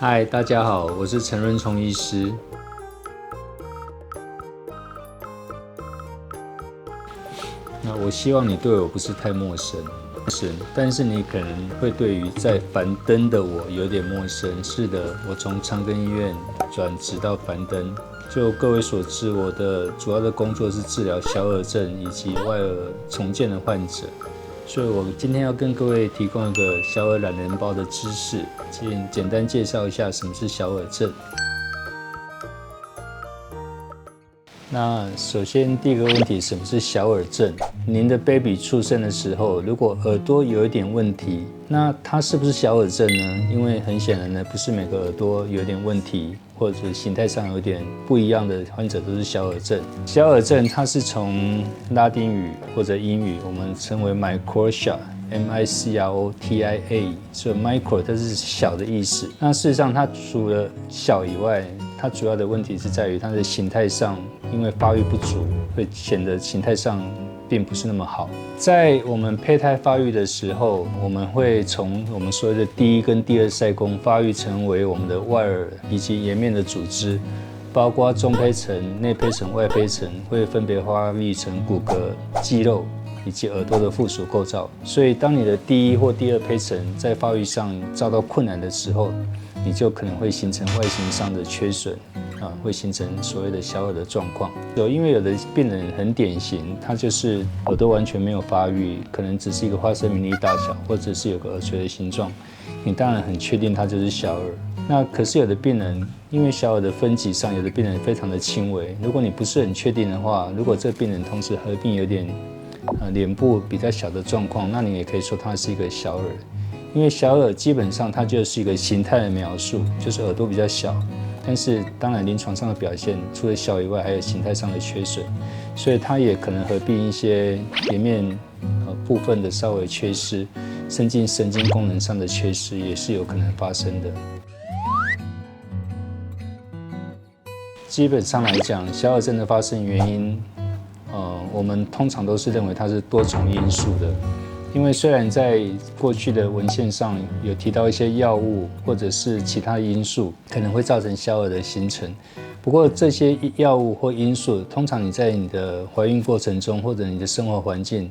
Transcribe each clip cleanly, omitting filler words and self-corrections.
嗨，大家好，我是陈润聪医师。那我希望你对我不是太陌生，但是你可能会对于在凡登的我有点陌生。是的，我从长庚医院转职到凡登。就各位所知，我的主要的工作是治疗小耳症以及外耳重建的患者。所以我今天要跟各位提供一个小耳懒人包的知识，简单介绍一下什么是小耳症。那首先第一个问题，什么是小耳症？您的 baby 出生的时候，如果耳朵有一点问题，那它是不是小耳症呢？因为很显然呢，不是每个耳朵有点问题，或者形态上有点不一样的患者都是小耳症。小耳症它是从拉丁语或者英语，我们称为 microtia，M-I-C-R-O-T-I-A， 所以 micro 它是小的意思。那事实上它除了小以外，它主要的问题是在于它的形态上，因为发育不足，会显得形态上并不是那么好。在我们胚胎发育的时候，我们会从我们所谓的第一跟第二塞宫发育成为我们的外耳以及颜面的组织，包括中胚层、内胚层、外胚层，会分别发育成骨骼、肌肉以及耳朵的附属构造。所以，当你的第一或第二胚层在发育上遭到困难的时候，你就可能会形成外形上的缺损，会形成所谓的小耳的状况。因为有的病人很典型，他就是耳朵完全没有发育，可能只是一个花生米粒大小，或者是有个耳垂的形状，你当然很确定他就是小耳。那可是有的病人，因为小耳的分级上，有的病人非常的轻微，如果你不是很确定的话，如果这个病人同时合并有点脸部比较小的状况，那你也可以说他是一个小耳。因为小耳基本上它就是一个形态的描述，就是耳朵比较小，但是当然临床上的表现除了小以外，还有形态上的缺损，所以它也可能合并一些颜面部分的稍微缺失，甚至神经功能上的缺失也是有可能发生的。基本上来讲，小耳症的发生原因，我们通常都是认为它是多重因素的。因为虽然在过去的文献上有提到一些药物或者是其他因素可能会造成小耳的形成，不过这些药物或因素，通常你在你的怀孕过程中或者你的生活环境，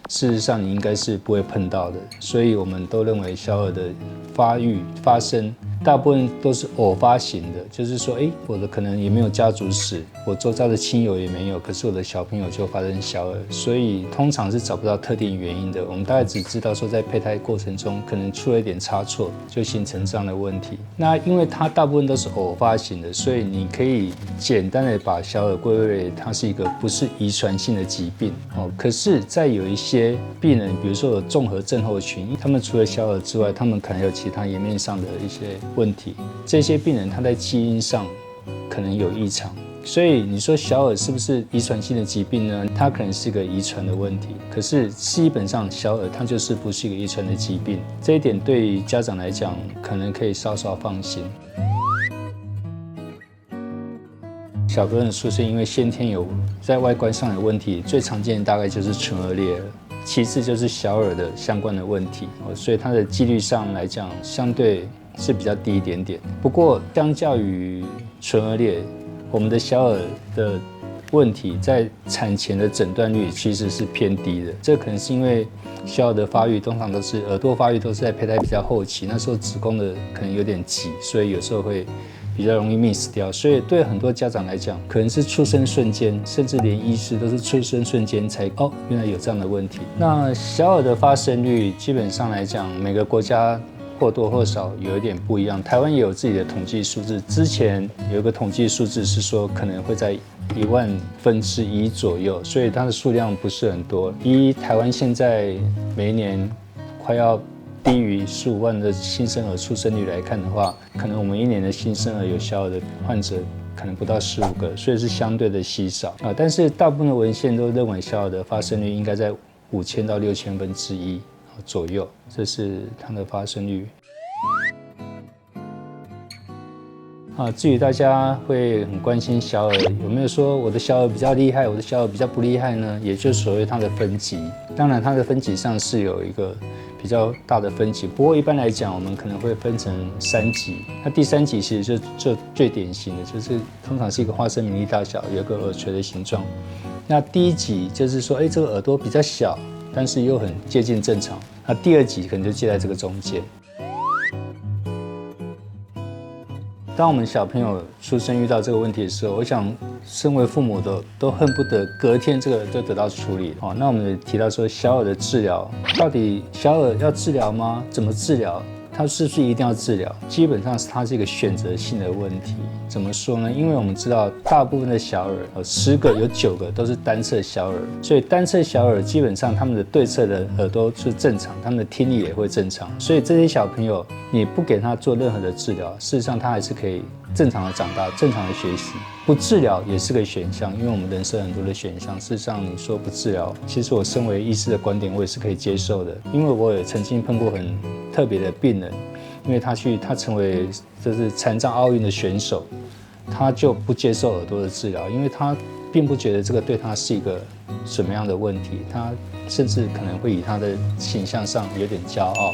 事实上你应该是不会碰到的。所以我们都认为小耳的发生，大部分都是偶发型的，就是说，我的可能也没有家族史，我周遭的亲友也没有，可是我的小朋友就发生小耳，所以通常是找不到特定原因的。我们大概只知道说，在胚胎过程中可能出了一点差错，就形成这样的问题。那因为它大部分都是偶发型的，所以你可以简单的把小耳归为它是一个不是遗传性的疾病。可是，在有一些病人，比如说有综合症候群，他们除了小耳之外，他们可能有其他颜面上的一些问题。这些病人他在基因上可能有异常，所以你说小耳是不是遗传性的疾病呢？它可能是一个遗传的问题，可是基本上小耳它就是不是一个遗传的疾病，这一点对于家长来讲可能可以稍稍放心。小朋友的出生因为先天有在外观上有问题，最常见的大概就是唇腭裂了，其次就是小耳的相关的问题，所以它的几率上来讲相对是比较低一点点。不过相较于唇腭裂，我们的小耳的问题在产前的诊断率其实是偏低的。这可能是因为小耳的发育通常都是耳朵发育都是在胚胎比较后期，那时候子宫的可能有点急，所以有时候会比较容易 miss 掉。所以对很多家长来讲，可能是出生瞬间，甚至连医师都是出生瞬间才原来有这样的问题。那小耳的发生率基本上来讲，每个国家或多或少有一点不一样。台湾也有自己的统计数字，之前有一个统计数字是说可能会在1/1000左右，所以它的数量不是很多。以台湾现在每一年快要低于15万的新生儿出生率来看的话，可能我们一年的新生儿有小耳的患者可能不到15个，所以是相对的稀少但是大部分的文献都认为小耳的发生率应该在5000到6000分之一左右，这是它的发生率。至于大家会很关心小耳有没有说我的小耳比较厉害，我的小耳比较不厉害呢？也就是所谓它的分级。当然，它的分级上是有一个比较大的分级。不过一般来讲，我们可能会分成3级。那第3级其实就最典型的，就是通常是一个花生米粒大小，有一个耳垂的形状。那第1级就是说，这个耳朵比较小，但是又很接近正常。那第2级可能就介在这个中间。当我们小朋友出生遇到这个问题的时候，我想身为父母的都恨不得隔天这个就得到处理。那我们也提到说，小耳的治疗，到底小耳要治疗吗？怎么治疗？它是不是一定要治疗？基本上它是一个选择性的问题。怎么说呢？因为我们知道大部分的小耳，10个有9个都是单侧小耳，所以单侧小耳基本上他们的对侧的耳朵是正常，他们的听力也会正常。所以这些小朋友，你不给他做任何的治疗，事实上他还是可以正常的长大，正常的学习。不治疗也是个选项，因为我们人生很多的选项。事实上，你说不治疗，其实我身为医师的观点，我也是可以接受的，因为我也曾经碰过很特别的病人，因为他成为就是残障奥运的选手，他就不接受耳朵的治疗，因为他并不觉得这个对他是一个什么样的问题，他甚至可能会以他的形象上有点骄傲。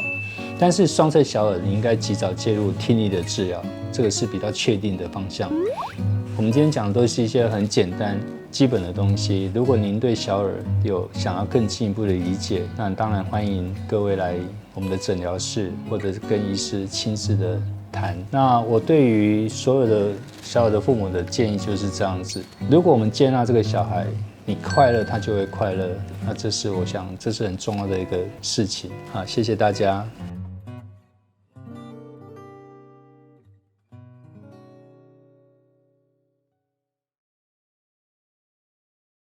但是双侧小耳，你应该及早介入听力的治疗，这个是比较确定的方向。我们今天讲的都是一些很简单、基本的东西。如果您对小耳有想要更进一步的理解，那当然欢迎各位来我们的诊疗室，或者是跟医师亲自的谈。那我对于所有的小耳的父母的建议就是这样子：如果我们接纳这个小孩，你快乐，他就会快乐。那这是我想，这是很重要的一个事情。好，谢谢大家。